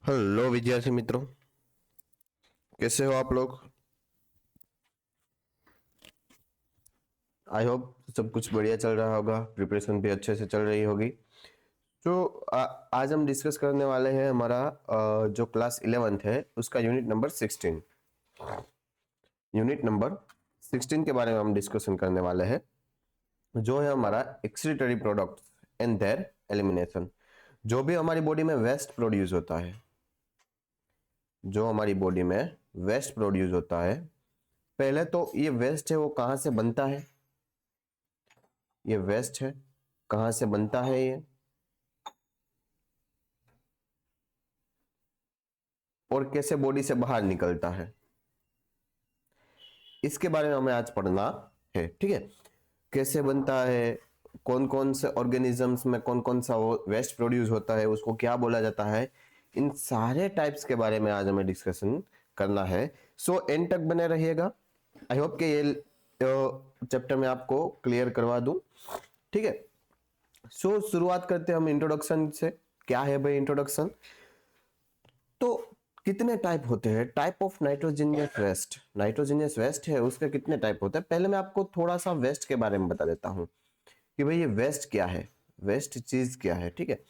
Hello विद्यार्थी मित्रों, कैसे हो आप लोग। आई होप सब कुछ बढ़िया चल रहा होगा, प्रिपरेशन भी अच्छे से चल रही होगी। तो आज हम डिस्कस करने वाले हैं हमारा जो क्लास 11th है उसका यूनिट नंबर 16 के बारे में हम डिस्कशन करने वाले हैं, जो है हमारा excretory products and there elimination. जो भी हमारी बॉडी में वेस्ट प्रोड्यूस होता है, जो हमारी बॉडी में वेस्ट प्रोड्यूस होता है, पहले तो ये वेस्ट है वो कहाँ से बनता है, ये वेस्ट है कहां से बनता है ये, और कैसे बॉडी से बाहर निकलता है, इसके बारे में हमें आज पढ़ना है। ठीक है, कैसे बनता है, कौन कौन से ऑर्गेनिजम्स में कौन कौन सा वेस्ट प्रोड्यूस होता है, उसको क्या बोला जाता है, इन सारे टाइप्स के बारे में आज हमें डिस्कशन करना है। सो एंड तक बने रहिएगा। आई होप कि ये चैप्टर में आपको क्लियर करवा दूं। ठीक है, सो शुरुआत करते हैं हम इंट्रोडक्शन से। क्या है भाई इंट्रोडक्शन? तो कितने टाइप होते हैं, type of nitrogenous waste. Nitrogenous waste है उसके कितने टाइप होते हैं, पहले मैं आपको थोड़ा सा वेस्ट के बारे में बता देता हूं कि भाई ये वेस्ट क्या है, वेस्ट चीज क्या है। ठीक है,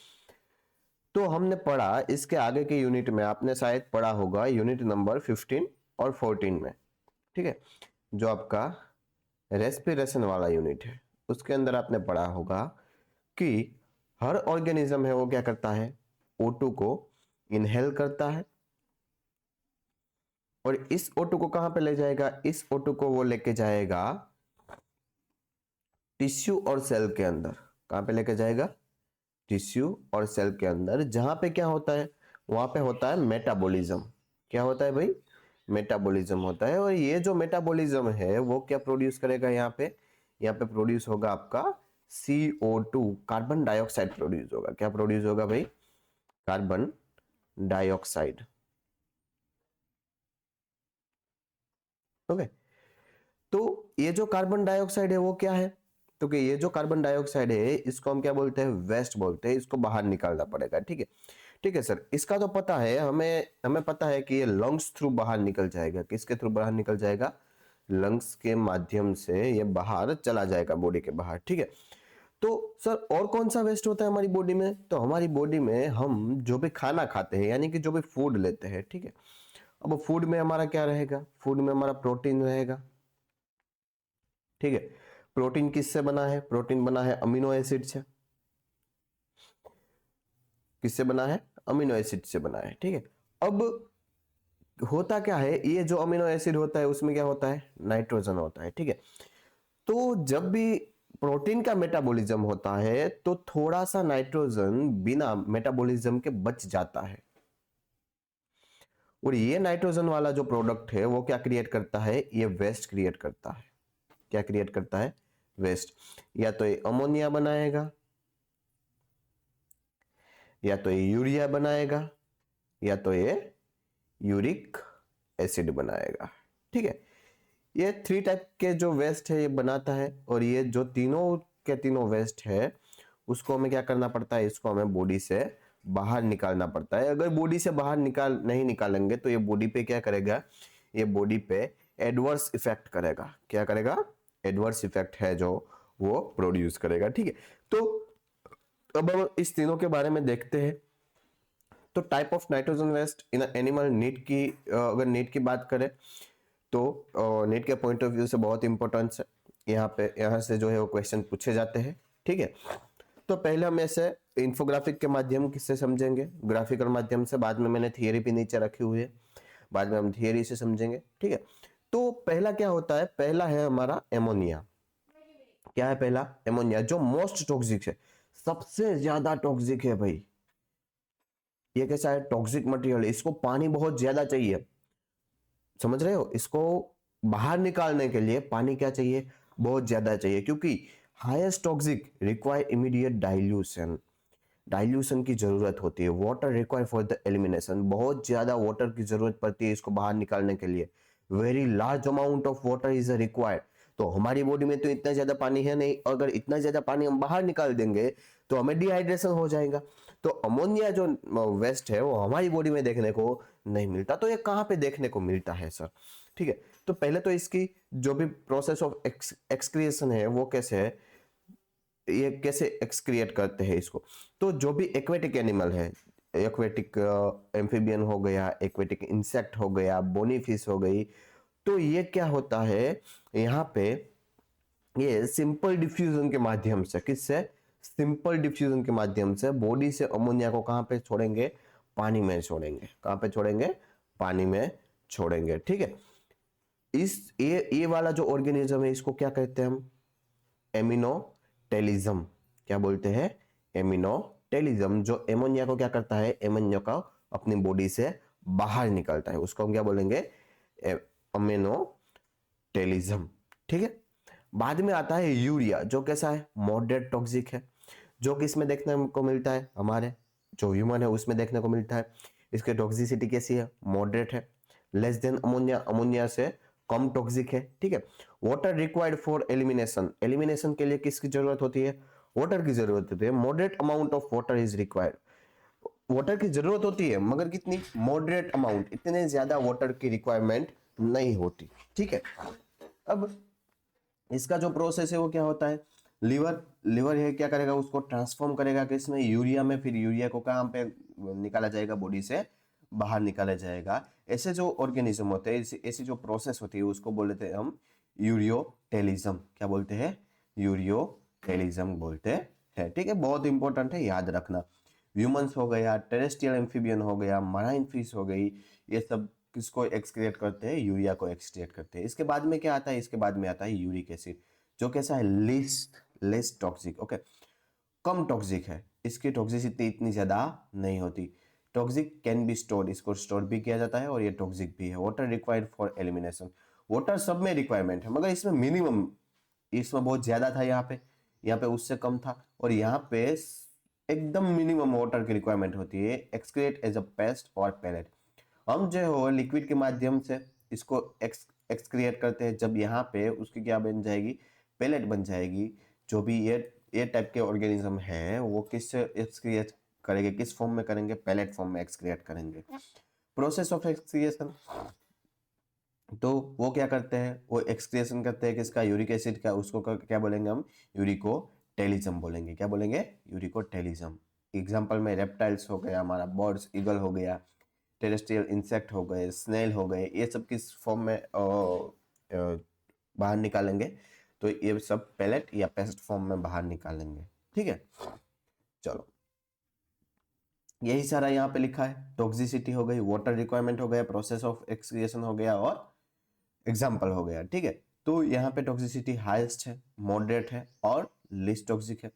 तो हमने पढ़ा इसके आगे के यूनिट में, आपने शायद पढ़ा होगा यूनिट नंबर 15 और 14 में। ठीक है, जो आपका रेस्पिरेशन वाला यूनिट है उसके अंदर आपने पढ़ा होगा कि हर ऑर्गेनिज्म है वो क्या करता है, O2 को इनहेल करता है, और इस O2 को कहां पे ले जाएगा, इस O2 को वो लेके जाएगा टिश्यू और सेल के अंदर। कहां पे लेके जाएगा, टिश्यू और सेल के अंदर, जहां पे क्या होता है, वहां पे होता है मेटाबॉलिज्म। क्या होता है भाई, मेटाबॉलिज्म होता है। और ये जो मेटाबॉलिज्म है वो क्या प्रोड्यूस करेगा, यहाँ पे प्रोड्यूस होगा आपका CO2, कार्बन डाइऑक्साइड प्रोड्यूस होगा। क्या प्रोड्यूस होगा भाई, कार्बन डाइऑक्साइड। ओके, तो ये जो कार्बन डाइऑक्साइड है वो क्या है, तो कि ये जो कार्बन डाइऑक्साइड है इसको हम क्या बोलते हैं, वेस्ट बोलते हैं। इसको बाहर निकालना पड़ेगा। ठीक है, ठीक है सर, इसका तो पता है हमें, हमें पता है कि ये लंग्स थ्रू बाहर निकल जाएगा। किसके थ्रू बाहर निकल जाएगा, लंग्स के माध्यम से ये बाहर चला जाएगा बॉडी के बाहर। ठीक है, तो सर और कौन सा वेस्ट होता है हमारी बॉडी में, तो हमारी बॉडी में हम जो भी खाना खाते हैं यानी कि जो भी फूड लेते हैं। ठीक है, अब फूड में हमारा क्या रहेगा, फूड में हमारा प्रोटीन रहेगा। ठीक है, प्रोटीन किससे बना है, प्रोटीन बना है अमीनो एसिड से। किससे बना है, अमीनो एसिड से बना है। ठीक है, अब होता क्या है, ये जो अमीनो एसिड होता है उसमें क्या होता है, नाइट्रोजन होता है। ठीक है, तो जब भी प्रोटीन का मेटाबॉलिज्म होता है तो थोड़ा सा नाइट्रोजन बिना मेटाबॉलिज्म के बच जाता है, और ये नाइट्रोजन वाला जो प्रोडक्ट है वो क्या क्रिएट करता है, ये वेस्ट क्रिएट करता है। क्या क्रिएट करता है, वेस्ट। या तो ये अमोनिया बनाएगा, या तो ये यूरिया बनाएगा, या तो ये यूरिक एसिड बनाएगा। ठीक है, ये 3 टाइप के जो वेस्ट है ये बनाता है, और ये जो तीनों के तीनों वेस्ट है उसको हमें क्या करना पड़ता है, इसको हमें बॉडी से बाहर निकालना पड़ता है। अगर बॉडी से बाहर नहीं निकालेंगे तो ये बॉडी पे क्या करेगा, ये बॉडी पे एडवर्स इफेक्ट करेगा। क्या करेगा, एडवर्स इफेक्ट है जो वो प्रोड्यूस करेगा। ठीक है, तो अब हम इस तीनों के बारे में देखते हैं। तो type of nitrogen waste in animal, NEET की अगर नीट की बात करें तो नीट के पॉइंट ऑफ व्यू से बहुत इंपॉर्टेंस है। यहाँ से जो है वो क्वेश्चन पूछे जाते हैं। ठीक है, तो पहले हम ऐसे इंफोग्राफिक के माध्यम से समझेंगे, ग्राफिकल माध्यम से, बाद में मैंने थियरी भी नीचे रखी हुई है, बाद में हम थियरी से समझेंगे। ठीक है, तो पहला क्या होता है, पहला है हमारा एमोनिया। क्या है पहला, एमोनिया, जो मोस्ट टॉक्सिक है, सबसे ज्यादा टॉक्सिक है भाई। ये कैसा है, टॉक्सिक मटेरियल, इसको पानी बहुत ज्यादा चाहिए। समझ रहे हो, इसको बाहर निकालने के लिए पानी क्या चाहिए, बहुत ज्यादा चाहिए, क्योंकि highest toxic require immediate dilution, dilution की जरूरत होती है। Water require for the elimination, बहुत ज्यादा वाटर की जरूरत पड़ती है इसको बाहर निकालने के लिए। Very large amount of water is required. तो हमारी बॉडी में तो इतना ज्यादा पानी है नहीं, अगर इतना ज्यादा पानी हम बाहर निकाल देंगे तो हमें डिहाइड्रेशन हो जाएगा। तो अमोनिया जो वेस्ट है वो हमारी बॉडी में देखने को नहीं मिलता। तो ये कहाँ पे देखने को मिलता है सर? ठीक है, तो पहले तो इसकी जो भी प्रोसेस ऑफ एक्सक्रिएशन है वो कैसे है, ये कैसे एक्सक्रिएट करते हैं इसको। तो जो भी एक्वेटिक एनिमल है, एक्वेटिक एम्फीबियन हो गया, एक्वेटिक इंसेक्ट हो गया, बोनी फिश हो गई, तो ये क्या होता है यहाँ पे, ये सिंपल डिफ्यूजन के माध्यम से, किससे? सिंपल डिफ्यूजन के माध्यम से बॉडी से अमोनिया को कहां पे छोड़ेंगे? पानी में छोड़ेंगे। कहां पे छोड़ेंगे? पानी में छोड़ेंगे। ठीक है, इस ये वाला जो ऑर्गेनिज्म है इसको क्या कहते हैं हम? एमिनोटेलिज्म। क्या बोलते हैं? एमिनोटेलिज्म। जो एमोनिया को क्या करता है? एमोनिया को अपनी बॉडी से बाहर निकलता है, उसको हम क्या बोलेंगे? एमिनोटेलिज्म। ठीक है, बाद में आता है यूरिया, जो कैसा है? मॉडरेट टॉक्सिक है, जो कि इसमें देखने को मिलता है, हमारे जो ह्यूमन है उसमें देखने को मिलता है। इसकी टॉक्सिसिटी कैसी है? मॉडरेट है, लेस देन अमोनिया, अमोनिया से कम टॉक्सिक है। ठीक है, water required for elimination, elimination के लिए किसकी जरूरत होती है? वाटर की जरूरत होती है। Moderate amount of water is required, water की जरूरत होती है मगर कितनी? मॉडरेट अमाउंट, इतने ज्यादा वाटर की रिक्वायरमेंट नहीं होती। ठीक है, अब इसका जो प्रोसेस है वो क्या होता है? लीवर, लीवर है क्या करेगा? उसको ट्रांसफॉर्म करेगा किसमें? यूरिया में। फिर यूरिया को कहाँ पे निकाला जाएगा? बॉडी से बाहर निकाला जाएगा। ऐसे जो ऑर्गेनिज्म होते हैं, ऐसी जो प्रोसेस होती है उसको बोलते हैं हम यूरियोटेलिज्म। क्या बोलते हैं? यूरियोटेलिज्म बोलते हैं। ठीक है, बहुत इंपॉर्टेंट है, याद रखना। ह्यूमंस हो गया, टेरेस्ट्रियल एम्फीबियन हो गया, मराइन फिश हो गई, ये सब किसको एक्सक्रिएट करते हैं? यूरिया को एक्सक्रिएट करते हैं। इसके बाद में क्या आता है? इसके बाद में आता है यूरिक एसिड, जो कैसा है? Less toxic. ओके, कम टॉक्सिक है, इसकी टॉक्सिसिटी इतनी ज्यादा नहीं होती। टॉक्सिक कैन बी स्टोर्ड, इसको स्टोर भी किया जाता है, और ये टॉक्सिक भी है। Water required for elimination, water सब में रिक्वायरमेंट है मगर इसमें मिनिमम, इसमें बहुत ज्यादा था यहाँ पे उससे कम था, और यहाँ पे एकदम मिनिमम वाटर की रिक्वायरमेंट होती है। एक्सक्रिएट एज अ पेस्ट और पैलेट, हम जो हो लिक्विड के माध्यम से इसको एक्सक्रिएट करते हैं, जब यहाँ पे उसकी क्या बन जाएगी? पेलेट बन जाएगी। जो भी ये टाइप के ऑर्गेनिज्म है वो किससे एक्सक्रिएट करेंगे? किस फॉर्म में करेंगे? पेलेट फॉर्म में एक्सक्रिएट करेंगे। प्रोसेस ऑफ एक्सक्रिएशन, तो वो क्या करते हैं? वो एक्सक्रिएशन करते हैं किसका? यूरिक एसिड का। उसको क्या बोलेंगे हम? यूरिकोटेलिज्म बोलेंगे। क्या बोलेंगे? यूरिकोटेलिज्म। एग्जाम्पल में रेप्टाइल्स हो गया, हमारा बर्ड्स, ईगल हो गया, टेरेस्ट्रियल इंसेक्ट हो गए, स्नेल हो गए, ये सब किस फॉर्म में बाहर निकालेंगे? तो ये सब पेलेट या पेस्ट फॉर्म में बाहर निकालेंगे। ठीक है, चलो यही सारा यहाँ पे लिखा है। टॉक्सिसिटी हो गई, वाटर रिक्वायरमेंट हो गया, प्रोसेस ऑफ एक्सक्रिएशन हो गया, और एग्जाम्पल हो गया। ठीक है, तो यहाँ पे टॉक्सिसिटी हाईएस्ट है, मॉडरेट है, और लिस्ट टॉक्सिक है।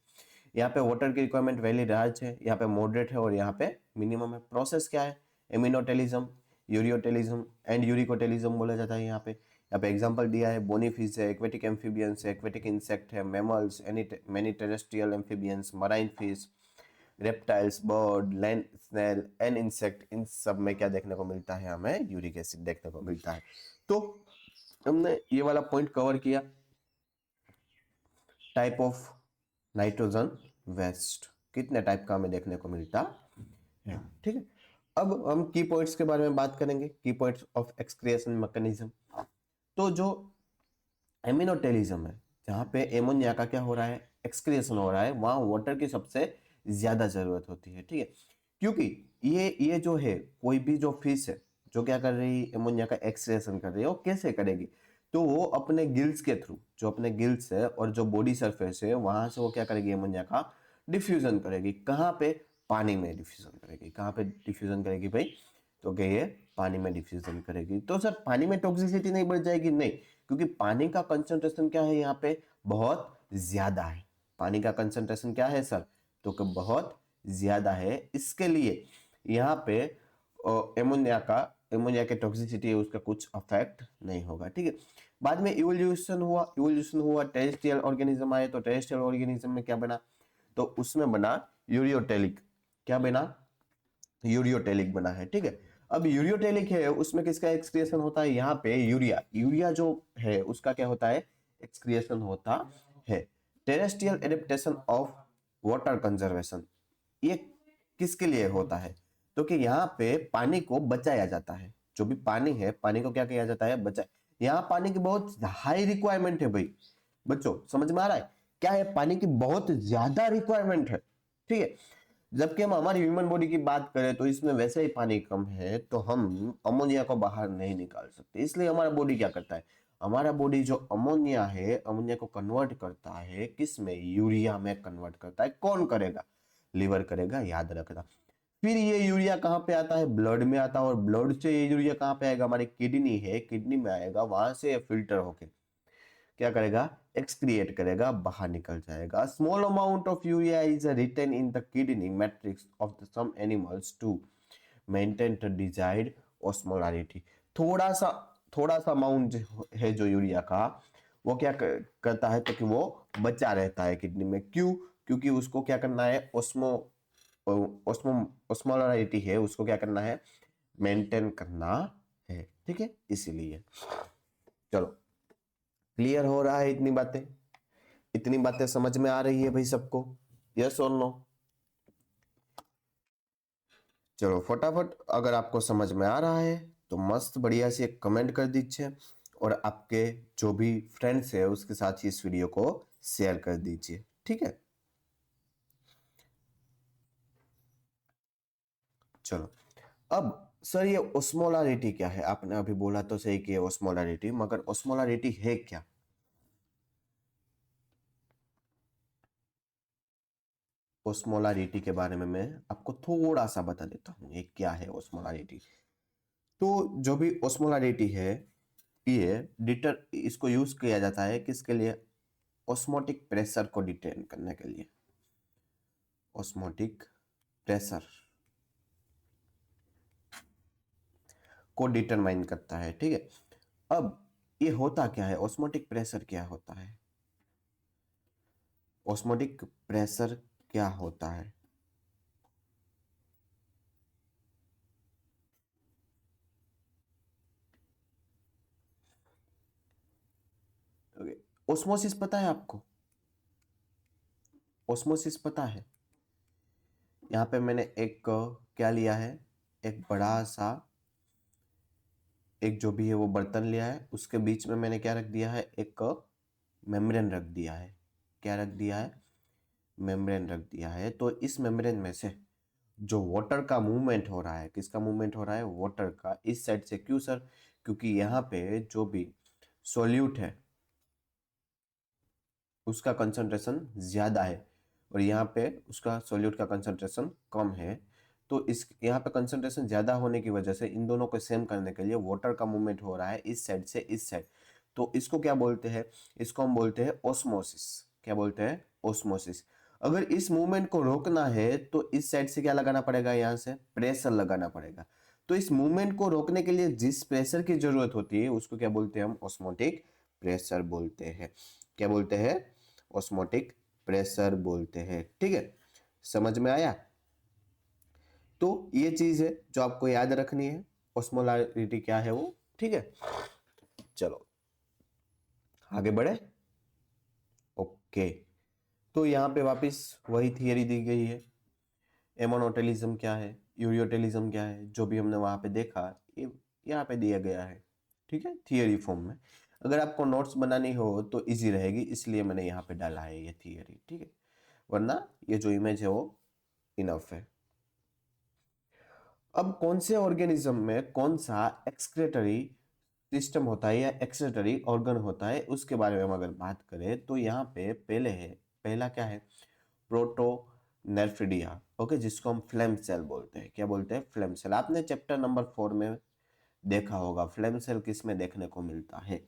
यहाँ पे वाटर की रिक्वायरमेंट वेरी लार्ज है, यहाँ पे मॉडरेट है, और यहाँ पे मिनिमम है। प्रोसेस क्या है? एमिनोटेलिज्म, यूरियोटेलिज्म एंड यूरिकोटेलिज्म बोला जाता है। यहाँ पे एग्जांपल दिया है, बोनी फिश है, एक्वेटिक एम्फीबियंस है, एक्वेटिक इंसेक्ट है, mammals, many terrestrial amphibians, marine fish, reptiles, bird, land snail and insect, इन सब में क्या देखने को मिलता है? हमें यूरिक एसिड देखने को मिलता है। तो हमने ये वाला पॉइंट कवर किया, टाइप ऑफ नाइट्रोजन वेस्ट, कितने टाइप का हमें देखने को मिलता है। ठीक है, अब हम की पॉइंट्स के बारे में बात करेंगे, की पॉइंट्स ऑफ एक्सक्रिएशन मैकेनिज्म। तो जो एमिनोटेलिज्म है, जहाँ पे एमोनिया का क्या हो रहा है? एक्सक्रिएशन हो रहा है, वहाँ वाटर की सबसे ज्यादा जरूरत होती है। ठीक है, क्योंकि ये जो है, कोई भी जो फिश है जो क्या कर रही है? एमोनिया का एक्सक्रिएशन कर रही है। वो कैसे करेगी? तो वो अपने गिल्स के थ्रू, जो अपने गिल्स है और जो बॉडी सरफेस है, वहां से वो क्या करेगी? एमोनिया का डिफ्यूजन करेगी। कहाँ पे? पानी में डिफ्यूजन करेगी। कहाँ पे डिफ्यूजन करेगी भाई? तो क्या ये पानी में डिफ्यूजन करेगी। तो सर पानी में टॉक्सिसिटी नहीं बढ़ जाएगी? नहीं, क्योंकि पानी का कंसंट्रेशन क्या है यहाँ पे? बहुत ज्यादा है। पानी का कंसंट्रेशन क्या है सर? तो बहुत ज्यादा है। इसके लिए यहाँ पे एमोनिया के टॉक्सिसिटी है उसका कुछ अफेक्ट नहीं होगा। ठीक है, बाद में इवोल्यूशन हुआ, टेरेस्ट्रियल ऑर्गेनिज्म आए। तो टेरेस्ट्रियल ऑर्गेनिज्म में क्या बना? तो उसमें बना यूरियोटेलिक। क्या बना? यूरियोटेलिक बना है। ठीक है, अब यूरियोटेलिक है, उसमें किसका एक्सक्रिएशन होता है? यहाँ पे यूरिया जो है उसका क्या होता है? एक्सक्रिएशन होता है। Terrestrial adaptation of water conservation, ये किसके लिए होता है? तो कि यहाँ पे पानी को बचाया जाता है, जो भी पानी है पानी को क्या किया जाता है? बचा। यहाँ पानी की बहुत हाई रिक्वायरमेंट है भाई बच्चों, समझ में आ रहा है? क्या है? पानी की बहुत ज्यादा रिक्वायरमेंट है, ठीक है। जबकि हम हमारी ह्यूमन बॉडी की बात करें तो इसमें वैसे ही पानी कम है, तो हम अमोनिया को बाहर नहीं निकाल सकते। इसलिए हमारा बॉडी क्या करता है? हमारा बॉडी जो अमोनिया है, अमोनिया को कन्वर्ट करता है किस में? यूरिया में कन्वर्ट करता है। कौन करेगा? लिवर करेगा, याद रखना। फिर ये यूरिया कहाँ पे आता है? ब्लड में आता है। और ब्लड से ये यूरिया कहाँ पे आएगा? हमारी किडनी है, किडनी में आएगा, वहां से फिल्टर होके क्या करेगा? एक्सक्रिएट करेगा, बाहर निकल जाएगा। Small amount of urea is retain in the kidney matrix of the some animals to maintain the desired osmolarity. थोड़ा सा अमाउंट है जो यूरिया का, वो क्या करता है? तो कि वो बचा रहता है किडनी में। क्यों? क्योंकि उसको क्या करना है? ऑस्मोलारिटी है, उसको क्या करना है? मेंटेन करना है, ठीक है, इसीलिए। चलो, क्लियर हो रहा है? इतनी बातें समझ में आ रही है भाई सबको? यस और नो? चलो फटाफट, अगर आपको समझ में आ रहा है तो मस्त बढ़िया से एक कमेंट कर दीजिए, और आपके जो भी फ्रेंड्स है उसके साथ इस वीडियो को शेयर कर दीजिए, ठीक है। चलो, अब सर ये ओस्मोलारिटी क्या है? आपने अभी बोला तो सही कि ओस्मोलारिटी, मगर ओस्मोलारिटी है क्या? ओस्मोलारिटी के बारे में मैं आपको थोड़ा सा बता देता हूँ, ये क्या है ओस्मोलारिटी। तो जो भी ओस्मोलारिटी है, ये डिटर इसको यूज किया जाता है किसके लिए? ऑस्मोटिक प्रेशर को डिटेक्ट करने के लिए। ऑस्मोटिक प्रेशर को डिटरमाइन करता है, ठीक है। अब ये होता क्या है? ऑस्मोटिक प्रेशर क्या होता है? ऑस्मोटिक प्रेशर क्या होता है? ओस्मोसिस पता है आपको? ओस्मोसिस पता है? यहाँ पे मैंने एक क्या लिया है? एक बड़ा सा, एक जो भी है वो बर्तन लिया है, उसके बीच में मैंने क्या रख दिया है? एक मेम्ब्रेन रख दिया है। क्या रख दिया है? मेम्ब्रेन रख दिया है। तो इस मेम्ब्रेन में से जो वाटर का मूवमेंट हो रहा है, किसका मूवमेंट हो रहा है? वाटर का, इस साइड से। क्यों सर? क्योंकि यहाँ पे जो भी सोल्यूट है उसका कंसंट्रेशन ज्यादा है, और यहाँ पे उसका सोल्यूट का कंसंट्रेशन कम है। तो इस यहाँ पे कंसंट्रेशन ज्यादा होने की वजह से इन दोनों को सेम करने के लिए वाटर का मूवमेंट हो रहा है इस साइड से इस साइड। तो इसको क्या बोलते हैं? इसको हम बोलते हैं ओस्मोसिस। क्या बोलते हैं? ओस्मोसिस। अगर इस मूवमेंट को रोकना है तो इस साइड से क्या लगाना पड़ेगा? यहाँ से प्रेशर लगाना पड़ेगा। तो इस मूवमेंट को रोकने के लिए जिस प्रेशर की जरूरत होती है उसको क्या बोलते हैं? हम ऑस्मोटिक प्रेशर बोलते हैं। क्या बोलते हैं? ऑस्मोटिक प्रेशर बोलते हैं, ठीक है। समझ में आया? तो ये चीज है जो आपको याद रखनी है, ऑस्मोलारिटी क्या है वो, ठीक है। चलो आगे बढ़े। ओके, तो यहाँ पे वापस वही थियरी दी गई है। एमोनोटेलिज्म क्या है, यूरियोटेलिज्म क्या है, जो भी हमने वहां पे देखा ये यहाँ पे दिया गया है, ठीक है, थियरी फॉर्म में। अगर आपको नोट्स बनानी हो तो इजी रहेगी, इसलिए मैंने यहाँ पे डाला है ये थियरी, ठीक है। वरना ये जो इमेज है वो इनफ है। अब कौन से ऑर्गेनिज्म में कौन सा एक्सक्रेटरी सिस्टम होता है या एक्सक्रेटरी ऑर्गन होता है, उसके बारे में हम अगर बात करें तो यहाँ पे पहला क्या है? प्रोटोनेफ्रिडिया, ओके, जिसको हम फ्लेम सेल बोलते हैं। क्या बोलते हैं? Flame cell. आपने चैप्टर नंबर 4 में देखा होगा फ्लेम सेल किस में देखने को मिलता है।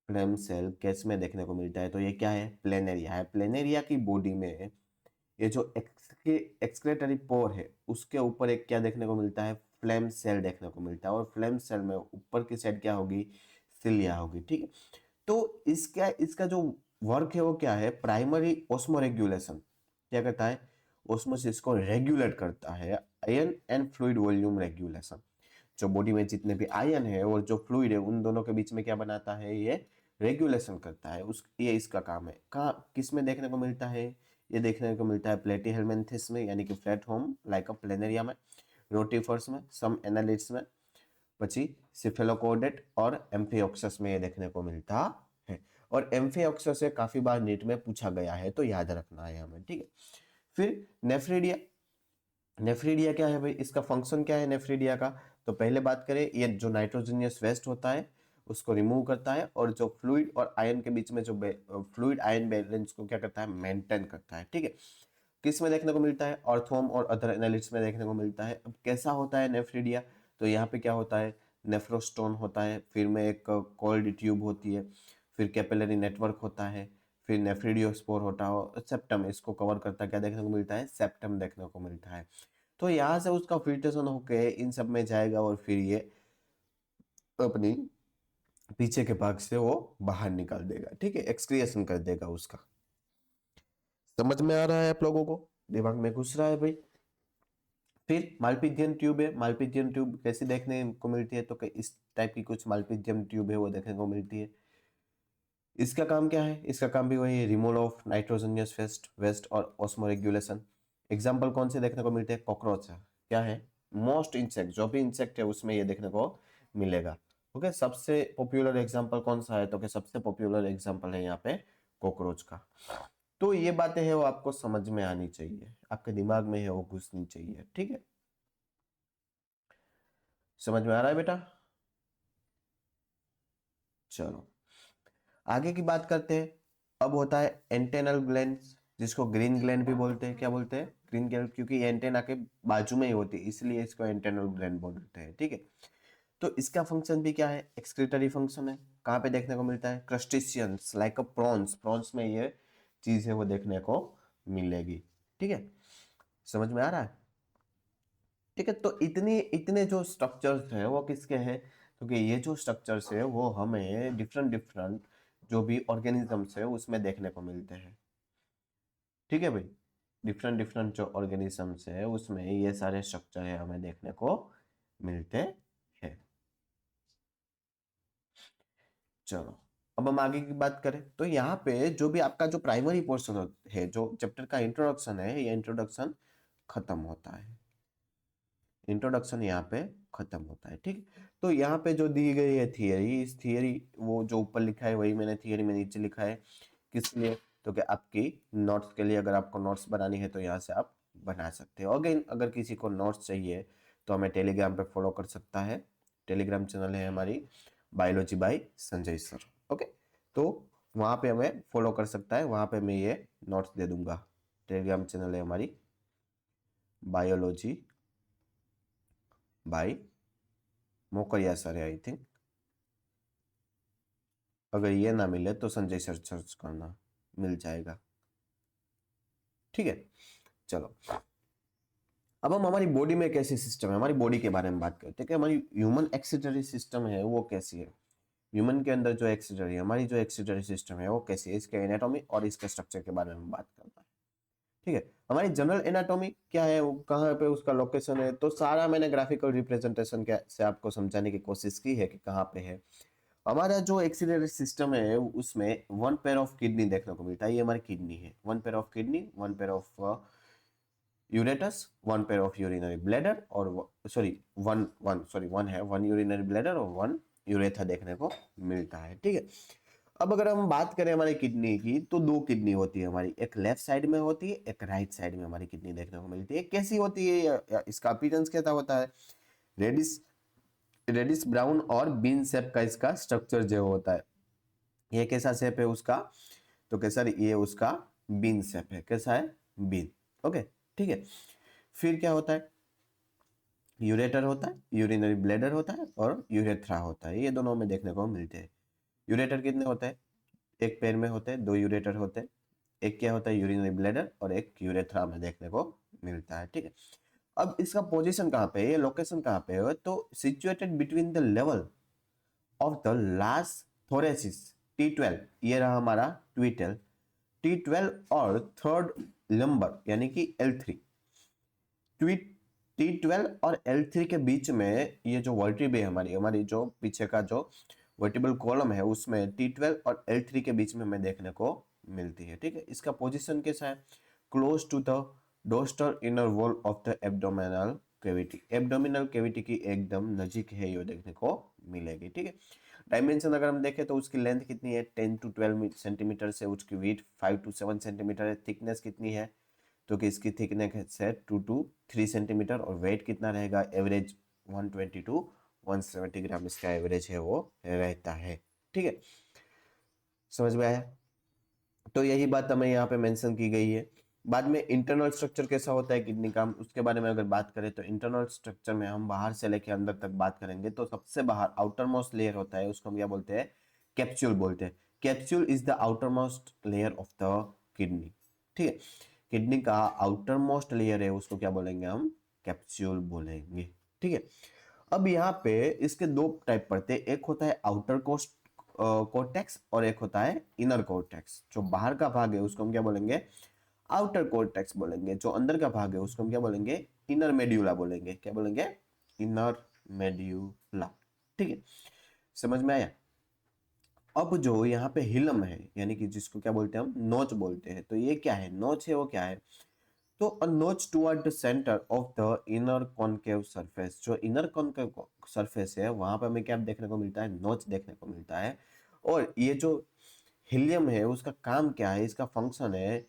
फ्लेम सेल किस में देखने को मिलता है? तो ये क्या है? प्लेनेरिया है। प्लेनेरिया की बॉडी में ये जो एक्सक्रेटरी पोर है उसके ऊपर एक क्या देखने को मिलता है? फ्लेम सेल देखने को मिलता है। और फ्लेम सेल में ऊपर की साइड क्या होगी? सिलिया होगी, ठीक है। तो इसका इसका जो वर्क है वो क्या है? Primary osmo regulation. क्या करता है? ऑस्मोसिस को रेगुलेट करता है। Ion and fluid volume regulation, जो बॉडी में जितने भी आयन है और जो फ्लूइड है उन दोनों के बीच में क्या बनाता है? ये रेगुलेशन करता है। उस ये इसका काम है। कहाँ किस में देखने को मिलता है? ये देखने को मिलता है प्लेटीहेल्मिन्थेस में, यानी कि फ्लैट होम लाइक प्लेनेरिया में, रोटिफर्स में, सम एनालिड्स में, पची सिफेलोकोडेट और एम्फिओक्सस में ये देखने को मिलता है। और एम्फिओक्सस से काफी बार नीट में पूछा गया है, तो याद रखना है हमें, ठीक है। फिर नेफ्रिडिया, नेफ्रिडिया क्या है भाई, इसका फंक्शन क्या है नेफ्रिडिया का? तो पहले बात करें, ये जो नाइट्रोजनियस वेस्ट होता है उसको रिमूव करता है, और जो फ्लूइड और आयन के बीच में जो फ्लूइड आयन बैलेंस को क्या करता है, मेंटेन करता है, ठीक है। किस में देखने को मिलता है? ऑर्थोम और अदर एनालिट्स में देखने को मिलता है। अब कैसा होता है नेफ्रिडिया? तो यहाँ पे क्या होता है, नेफ्रोस्टोन होता है, फिर में एक कोल्ड ट्यूब होती है, फिर कैपिलरी नेटवर्क होता है, फिर नेफ्रिडियोस्पोर होता है, और सेप्टम इसको कवर करता है। क्या देखने को मिलता है? सेप्टम देखने को मिलता है। तो यहाँ से उसका फिल्ट्रेशन होके इन सब में जाएगा, और फिर ये अपनी पीछे के भाग से वो बाहर निकाल देगा, ठीक है, एक्सक्रिएशन कर देगा उसका। समझ में आ रहा है आप लोगों को? दिमाग में घुस रहा है भाई? फिर मालपीजियन ट्यूब है। मालपीजियन ट्यूब कैसे देखने को मिलती है? तो इस टाइप की कुछ मालपीजियन ट्यूब है वो देखने को मिलती है। इसका काम क्या है? इसका काम भी वही है, removal of nitrogenous waste waste और ऑस्मोरेगुलेशन। एग्जाम्पल कौन से देखने को मिलते हैं? कॉकरोच है, क्या है, मोस्ट इंसेक्ट, जो भी इंसेक्ट है उसमें ये देखने को मिलेगा। ओके, सबसे पॉपुलर एग्जाम्पल कौन सा है? तो कि सबसे पॉपुलर एग्जाम्पल है यहाँ पे कॉकरोच का। तो ये बातें है वो आपको समझ में आनी चाहिए, आपके दिमाग में है वो घुसनी चाहिए, ठीक है। समझ में आ रहा है बेटा? चलो आगे की बात करते हैं। अब होता है एंटेनल ग्लैंड, जिसको ग्रीन ग्लैंड भी बोलते हैं। क्या बोलते हैं? ग्रीन ग्लैंड, क्योंकि ये एंटेना के बाजू में ही होती है, इसलिए इसको एंटेनल ग्लैंड बोलते हैं, ठीक है। तो इसका फंक्शन भी क्या है? एक्सक्रीटरी फंक्शन है। कहाँ पे देखने को मिलता है? क्रस्टेशियंस लाइक अ प्रॉन्स, प्रॉन्स में ये चीज है वो देखने को मिलेगी, ठीक है। समझ में आ रहा है? ठीक है, तो इतने इतने जो स्ट्रक्चर्स हैं वो किसके हैं? क्योंकि ये जो स्ट्रक्चर्स है वो हमें डिफरेंट डिफरेंट जो भी ऑर्गेनिजम्स है उसमें देखने को मिलते हैं, ठीक है भाई। डिफरेंट डिफरेंट जो ऑर्गेनिजम्स है उसमें ये सारे स्ट्रक्चर है हमें देखने को मिलते हैं। चलो अब हम आगे की बात करें, तो यहाँ पे जो भी आपका जो प्राइमरी पोर्शन है, जो चैप्टर का इंट्रोडक्शन है, ये इंट्रोडक्शन खत्म होता है। इंट्रोडक्शन यहाँ पे खत्म होता है, ठीक। तो यहाँ पे जो दी गई है थियरी, इस थियरी वो जो ऊपर लिखा है वही मैंने थियरी में नीचे लिखा है। किस लिए? तो कि आपकी नोट्स के लिए, अगर आपको नोट्स बनानी है तो यहाँ से आप बना सकते हो। अगेन अगर किसी को नोट्स चाहिए तो हमें टेलीग्राम पे फॉलो कर सकता है। टेलीग्राम चैनल है हमारी biology by Sanjay sir, okay. तो वहाँ पे हमें फॉलो कर सकता है, वहाँ पे मैं ये नोट्स दे दूंगा। टेलीग्राम चैनल है हमारी बायोलॉजी बाय मोकरिया सर है आई थिंक। अगर ये ना मिले तो संजय सर सर्च करना, मिल जाएगा, ठीक है। चलो अब हम हमारी बॉडी में कैसी सिस्टम है, हमारी बॉडी के बारे में बात करते हैं कि हमारी ह्यूमन एक्सीटरी सिस्टम है वो कैसी है। ह्यूमन के अंदर जो एक्सीटरी, हमारी जो एक्सीटरी सिस्टम है वो कैसी है, इसके एनाटॉमी और इसके स्ट्रक्चर के बारे में बात करना है, ठीक है। हमारी जनरल एनाटॉमी क्या है, वो कहाँ पे उसका लोकेशन है, तो सारा मैंने ग्राफिकल रिप्रेजेंटेशन से आपको समझाने की कोशिश की है कि कहाँ पे है। हमारा जो एक्सीलरी सिस्टम है उसमें वन पेयर ऑफ किडनी देखने को मिलता है, ये हमारी किडनी है। One pair of kidney, one pair of ureters, one pair of urinary bladder, और सॉरी वन है, वन यूरिनरी ब्लैडर और वन यूरेथा देखने को मिलता है, ठीक है। अब अगर हम बात करें हमारी किडनी की, तो दो किडनी होती है हमारी, एक लेफ्ट साइड में होती है, एक राइट साइड में हमारी किडनी देखने को मिलती है। कैसी होती है इसका अपीयरेंस कैसा होता है? रेडिश रेडिश ब्राउन और बीन शेप का इसका स्ट्रक्चर जो होता है। ये कैसा शेप है उसका? तो कैसा, ये उसका बीन शेप है। कैसा है? बीन, ओके, ठीक है। फिर क्या होता है? यूरेटर होता है, यूरिनरी ब्लैडर होता है, और यूरेथ्रा होता है, ये दोनों में देखने को मिलते हैं। यूरेटर कितने होते हैं? एक पैर में होते हैं, दो यूरेटर होते हैं। एक क्या होता है? यूरिनरी ब्लैडर, और एक यूरेथ्रा में देखने को मिलता है, ठीक है। अब इसका पोजीशन कहाँ पे है, ये लोकेशन कहाँ पे है? तो situated between the level of the last thoracic T12, ये रहा हमारा T12 और थर्ड लंबर यानी कि L3। T12 और L3 के बीच में ये जो वर्टिब्रे हमारी हमारी जो पीछे का जो वर्टिब्रल कॉलम है उसमें T12 और L3 के बीच में हमें देखने को मिलती है, ठीक है। इसका पोजीशन कैसा है? Close to the dorsal inner wall of the abdominal cavity. Abdominal cavity की एकदम नजीक है ये देखने को मिलेगी। ठीक है, डायमेंशन अगर हम देखें तो उसकी लेंथ कितनी है 10 to 12 सेंटीमीटर से, उसकी विड्थ 5 to 7 सेंटीमीटर है। थिकनेस कितनी है तो कि इसकी थिकनेस है 2 to 3 सेंटीमीटर। और वेट कितना रहेगा एवरेज 120 to 170 ग्राम इसका एवरेज है वो रहता है। ठीक है, समझ में आया? तो यही बात हमें यहाँ पे मेंशन की गई है। बाद में इंटरनल स्ट्रक्चर कैसा होता है किडनी का, उसके बारे में अगर बात करें तो इंटरनल स्ट्रक्चर में हम बाहर से लेके अंदर तक बात करेंगे तो सबसे बाहर आउटर मोस्ट लेयर होता है, उसको हम क्या बोलते हैं, कैप्सूल बोलते हैं। Capsule is the outer most layer of the kidney. ठीक है, किडनी का आउटर मोस्ट लेयर है उसको क्या बोलेंगे हम, कैप्सूल बोलेंगे। ठीक है, अब यहाँ पे इसके दो टाइप पड़ते हैं, एक होता है आउटर कोस्ट कोर्टेक्स और एक होता है इनर कोर्टेक्स। जो बाहर का भाग है उसको हम क्या बोलेंगे, आउटर कोर्टेक्स बोलेंगे। जो अंदर का भाग है उसको हम क्या बोलेंगे, इनर मेड्यूला बोलेंगे। क्या बोलेंगे, इनर मेड्यूला। ठीक है, समझ में आया? अब जो यहाँ पे हिलम है यानी कि जिसको क्या बोलते हैं हम, नोच बोलते हैं, तो ये क्या है, नोच है वो क्या है, तो अ नोच toward the centre of the inner concave surface. जो इनर कॉनकेव सरफेस है वहां पर हमें क्या देखने को मिलता है, नोच देखने को मिलता है। और ये जो हिलियम है उसका काम क्या है, इसका फंक्शन है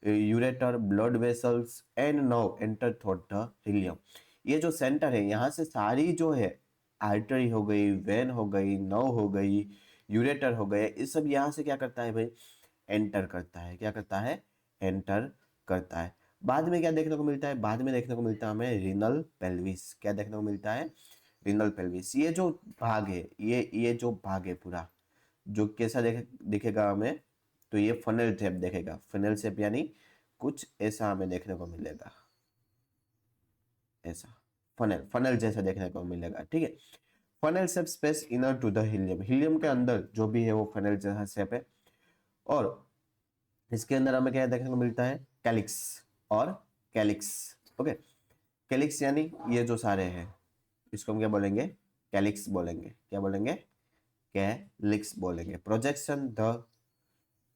ureter blood vessels and nerve enter through the helium. ये जो सेंटर है यहाँ से सारी जो है आर्टरी हो गई, वेन हो गई, नर्व हो गई, यूरेटर हो गए, ये सब यहाँ से क्या करता है भाई, एंटर करता है। क्या करता है, एंटर करता है। बाद में क्या देखने को मिलता है, बाद में देखने को मिलता है हमें रीनल पेल्विस। क्या देखने को मिलता है, रीनल पेल्विस। ये जो भाग है, ये जो भाग है पूरा, जो कैसा दिखेगा हमें, तो ये फनल शेप देखेगा। फनल शेप यानी कुछ ऐसा हमें देखने को मिलेगा, ऐसा फनल फनल जैसा देखने को मिलेगा। ठीक है, funnel shape space inner to the hilum. Hilum के अंदर जो भी है वो फनल जैसा शेप है। और इसके अंदर हमें क्या देखने को मिलता है, कैलिक्स और कैलिक्स। ओके, कैलिक्स यानी ये जो सारे हैं इसको हम क्या बोलेंगे, कैलिक्स बोलेंगे। क्या बोलेंगे, कैलिक्स बोलेंगे। Projection the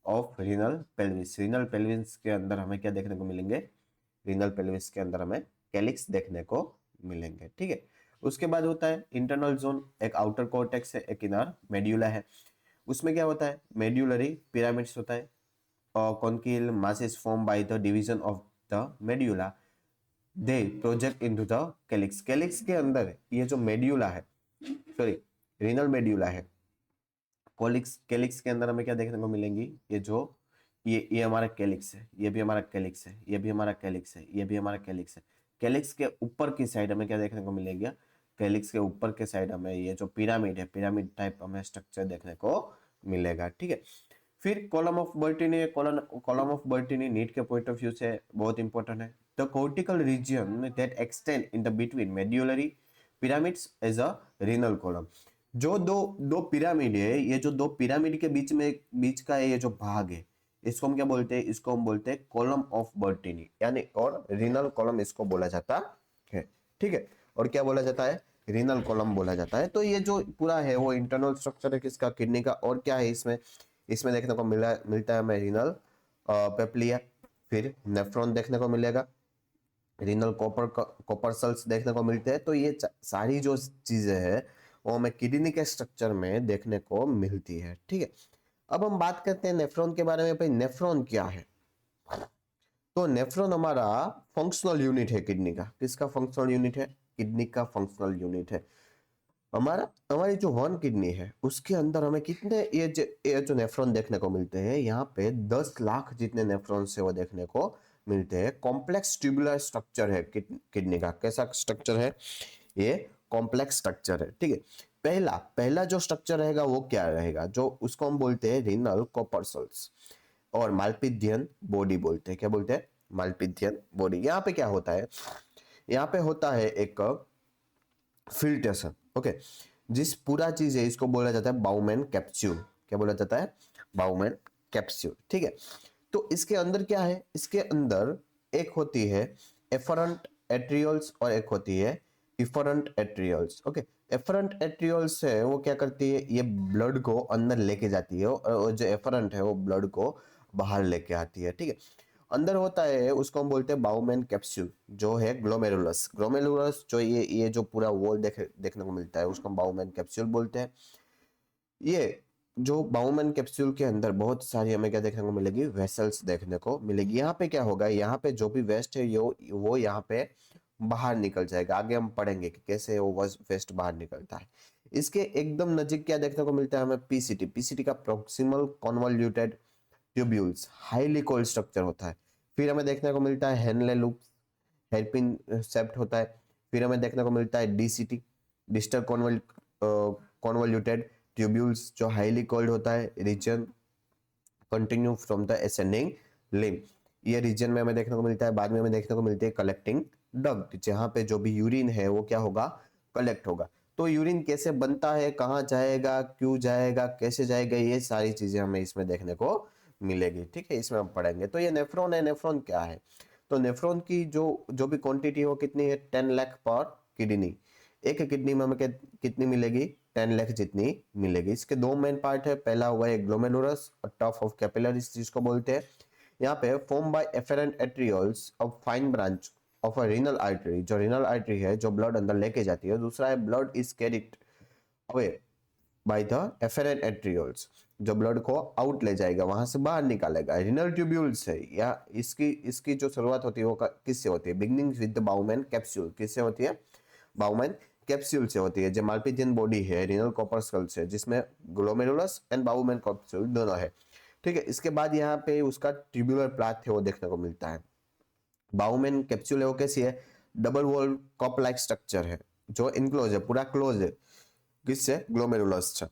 of renal pelvis. Renal pelvis के अंदर हमें क्या देखने को मिलेंगे, रीनल पेल्विस के अंदर हमें कैलिक्स देखने को मिलेंगे। ठीक है, उसके बाद होता है इंटरनल जोन। एक आउटर कॉर्टेक्स है, एक इनर मेड्यूला है। उसमें क्या होता है, मेड्यूलरी पिरामिड्स होता है। कॉन्केल masses formed by the division of the medulla, they project into the calyx। Calyx के अंदर ये जो मेड्यूला है, सॉरी रीनल मेड्यूला है, कोलिक्स कैलिक्स के अंदर हमें क्या देखने को मिलेंगी, ये जो ये हमारा कैलिक्स है, ये भी हमारा कैलिक्स है, ये भी हमारा कैलिक्स है, ये भी हमारा कैलिक्स है। कैलिक्स के ऊपर की साइड हमें क्या देखने को मिलेगा, कैलिक्स के ऊपर के साइड हमें ये जो पिरामिड है, पिरामिड टाइप हमें स्ट्रक्चर देखने को मिलेगा। ठीक है, फिर column of Bertini. Column of Bertini NEET के पॉइंट ऑफ व्यू से बहुत इंपॉर्टेंट है। The cortical region that extend in the between medullary pyramids as a renal column. जो दो दो पिरामिड है, ये जो दो पिरामिड के बीच का ये जो भाग है, इसको हम क्या बोलते हैं, इसको हम बोलते हैं कॉलम ऑफ बर्टिनी यानी, और रीनल कॉलम इसको बोला जाता है। ठीक है, और क्या बोला जाता है, रीनल कॉलम बोला जाता है। तो ये जो पूरा है वो इंटरनल स्ट्रक्चर है किसका, किडनी का। और क्या है इसमें, इसमें देखने को मिलता है हमें रीनल पेप्लिया, फिर नेफ्रॉन देखने को मिलेगा, रीनल कॉपर्सल्स देखने को मिलते हैं। तो ये सारी जो चीजें हैं वो हमें किडनी के स्ट्रक्चर में देखने को मिलती है। ठीक है, अब हम बात करते हैं नेफ्रॉन के बारे में। भाई नेफ्रॉन क्या है, तो नेफ्रॉन हमारा फंक्शनल यूनिट है किडनी का। किसका फंक्शनल यूनिट है, किडनी का फंक्शनल यूनिट है। हमारी जो वन किडनी है उसके अंदर हमें कितने ये जो नेफ्रॉन देखने को मिलते हैं, यहाँ पे 10 लाख जितने नेफ्रॉन है वो देखने को मिलते हैं। कॉम्प्लेक्स ट्यूबुलर स्ट्रक्चर है किडनी का। कैसा स्ट्रक्चर है, ये कॉम्प्लेक्स स्ट्रक्चर है। ठीक है, पहला पहला जो स्ट्रक्चर रहेगा वो क्या रहेगा, जो उसको हम बोलते हैं रीनल कॉर्पस्कल्स और मालपिडियन बॉडी बोलते हैं। क्या बोलते हैं, मालपिडियन बॉडी। यहाँ पे क्या होता है, यहाँ पे होता है एक फिल्ट्रेशन। ओके, जिस पूरा चीज है इसको बोला जाता है बाउमैन कैप्सूल। क्या बोला जाता है, बाउमैन कैप्सूल। ठीक है, तो इसके अंदर क्या है, इसके अंदर एक होती है एफरेंट एट्रियोल्स और एक होती है इफरेंट एट्रियोल्स। ओके, एफरेंट एट्रियोल्स है वो क्या करती है, ये ब्लड को अंदर लेके जाती है, और जो एफरेंट है वो ब्लड को बाहर लेके आती है। ठीक है, अंदर होता है उसको हम बोलते हैं बाउमैन कैप्सूल, जो है ग्लोमेरुलस। ग्लोमेरुलस जो ये जो पूरा वॉल देखने को मिलता है उसको हम बाउमैन कैप्सूल बोलते हैं। ये जो बाउमैन कैप्सूल के अंदर बहुत सारी हमें क्या देखने को मिलेगी, वेसल्स देखने को मिलेगी। यहाँ पे क्या होगा, यहाँ पे जो भी वेस्ट है वो यहाँ पे बाहर निकल जाएगा। आगे हम पढ़ेंगे कि कैसे वो वेस्ट बाहर निकलता है। इसके एकदम नजीक क्या देखने को मिलता है हमें, पीसीटी। पीसीटी का proximal convoluted tubules, highly cold structure होता है। फिर हमें देखने को मिलता है हेनले लूप, हेयरपिन सेप्ट होता है। फिर हमें देखने को मिलता है डीसीटी, डिस्टल कॉन्वोल्यूटेड ट्यूब्यूल्स, जो हाईली कोल्ड होता है। Region continue from the ascending limb, ये रीजन में हमें देखने को मिलता है। बाद में हमें देखने को मिलती है कलेक्टिंग डक्ट, जहां पे जो भी यूरिन है वो क्या होगा, कलेक्ट होगा। तो यूरिन कैसे बनता है, कहाँ जाएगा, क्यों जाएगा, कैसे जाएगा, ये सारी चीजें हमें इसमें देखने को मिलेगी। ठीक है, इसमें हम पढ़ेंगे। तो ये नेफ्रॉन है। नेफ्रॉन क्या है, तो नेफ्रॉन की जो जो भी क्वांटिटी हो कितनी है, 10 लाख पर किडनी। एक किडनी में हमें कितनी मिलेगी, 10 लाख जितनी मिलेगी। इसके दो मेन पार्ट है। पहला हुआ है ग्लोमेरुलस और टफ ऑफ कैपिलरीज जिसको बोलते हैं। यहाँ पे form by efferent arterioles of fine branch of a renal artery, जो रीनल आर्टरी है जो ब्लड अंदर लेके जाती है। दूसरा है blood is carried away by the efferent arterioles, जो ब्लड को आउट ले जाएगा, वहां से बाहर निकालेगा। रीनल ट्यूब्यूल्स है या इसकी इसकी जो शुरुआत होती है वो किससे होती है, beginning with the Bowman capsule. किससे होती है, बाउमैन कैप्सूल से होती है। जो माल्पिजियन बॉडी है रीनल कॉर्पस्कल्स है, जिसमें ग्लोमेरुलस एंड बाउमैन कैप्सूल दोनों है। ठीक है, इसके बाद यहाँ पे उसका ट्यूबुलर प्लाथ है वो देखने को मिलता है। बाउमैन कैप्सूल है वो कैसी है, double wall cup like structure है, जो इनक्लोज है, पूरा क्लोज है। किससे, ग्लोमेरुलस से।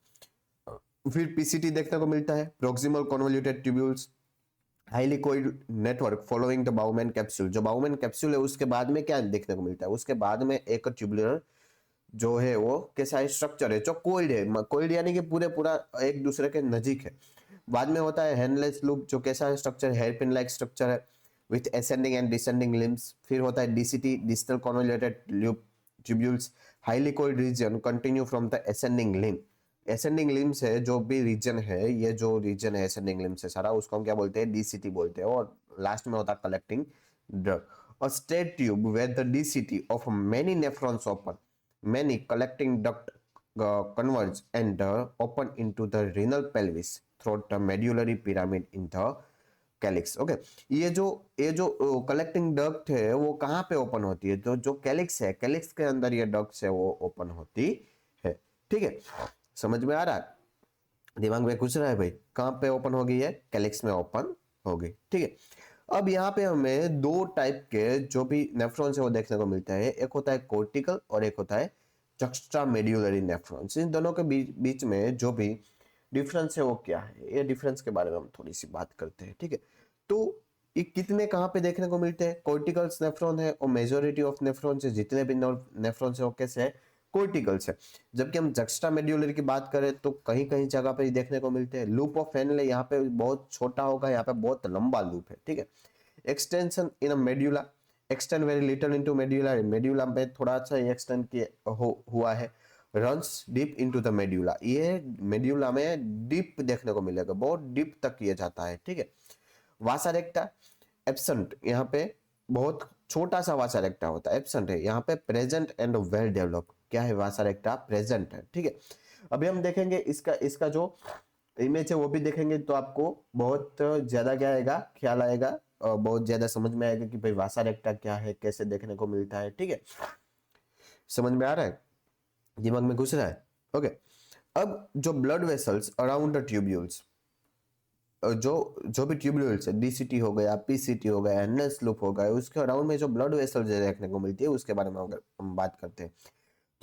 फिर पीसीटी देखने को मिलता है, proximal convoluted tubules, highly coiled network following the Bowman capsule. जो बाउमैन कैप्सूल है उसके बाद में क्या देखने को मिलता है, उसके बाद में एक ट्यूबुलर जो है वो कैसा स्ट्रक्चर है, जो कोइल्ड है। कोइल्ड यानी कि पूरा एक दूसरे के नजीक है। बाद में होता है हेनलेस लूप, जो कैसा स्ट्रक्चर, हेयरपिन लाइक स्ट्रक्चर है with ascending and descending limbs. फिर होता है DCT, distal convoluted loop tubules, highly coiled region continue from the ascending limb. Ascending limb से जो भी रीजन है, ये जो रीजन है असेंडिंग लिम्ब से सारा, उसको हम क्या बोलते हैं, डीसीटी बोलते हैं। और लास्ट में होता है collecting drug. A straight tube where the DCT of many nephrons open, many collecting duct converge and open into the renal pelvis through the medullary pyramid in the calyx. Okay, ये जो collecting duct है वो कहाँ पे open होती है, जो जो कैलिक्स है, कैलिक्स के अंदर ये डक्ट्स है वो ओपन होती है। ठीक है, समझ में आ रहा है, दिमाग में कुछ रहा है भाई, कहाँ पे ओपन होगी, है कैलिक्स में ओपन होगी। ठीक है, अब यहाँ पे हमें दो टाइप के जो भी नेफ्रॉन्स है वो देखने को मिलता है। एक होता है कोर्टिकल और एक होता है जक्स्ट्रा मेड्यूलरी नेफ्रॉन्स। इन दोनों के बीच में जो भी डिफरेंस है वो क्या है, ये डिफरेंस के बारे में हम थोड़ी सी बात करते हैं। ठीक है, तो ये कितने कहाँ पे देखने को मिलते हैं, कोर्टिकल्स नेफ्रॉन है और मेजोरिटी ऑफ नेफ्रॉन से जितने भी नेफ्रॉन है वो कैसे है, कोर्टिकल्स है। जबकि हम जक्स्ट्रा मेड्यूलरी की बात करें तो कहीं कहीं जगह पे देखने को मिलते हैं। लूप ऑफ हेनले यहाँ पे बहुत छोटा होगा, यहाँ पे बहुत लंबा लूप है। ठीक है, extension in a medulla, extend very little into medulla, medulla में थोड़ा सा एक्सटेंड हुआ है। Runs deep into the medulla, ये मेड्यूला में डीप देखने को मिलेगा, बहुत डीप तक ये जाता है। ठीक है, वासा रेक्टा एब्सेंट, यहाँ पे बहुत छोटा सा वासा रेक्टा होता है, एब्सेंट है। यहाँ पे प्रेजेंट एंड वेल डेवलप, क्या है, वासा रेक्टा प्रेजेंट है। ठीक है, अभी हम देखेंगे इसका इसका जो इमेज है वो भी देखेंगे तो आपको बहुत ज्यादा क्या आएगा, ख्याल आएगा और बहुत ज्यादा समझ में आएगा कि भाई वासा रेक्टा क्या है, कैसे देखने को मिलता है। ठीक है, समझ में आ रहा है, दिमाग में घुस रहा है। ओके, अब जो blood vessels around the tubules, जो जो भी ट्यूब्यूल्स है, डीसीटी हो गया, पीसीटी हो गया, एनएस लूप हो गया, उसके अराउंड में जो ब्लड वेसल्स देखने को मिलती है उसके बारे में अगर हम बात करते हैं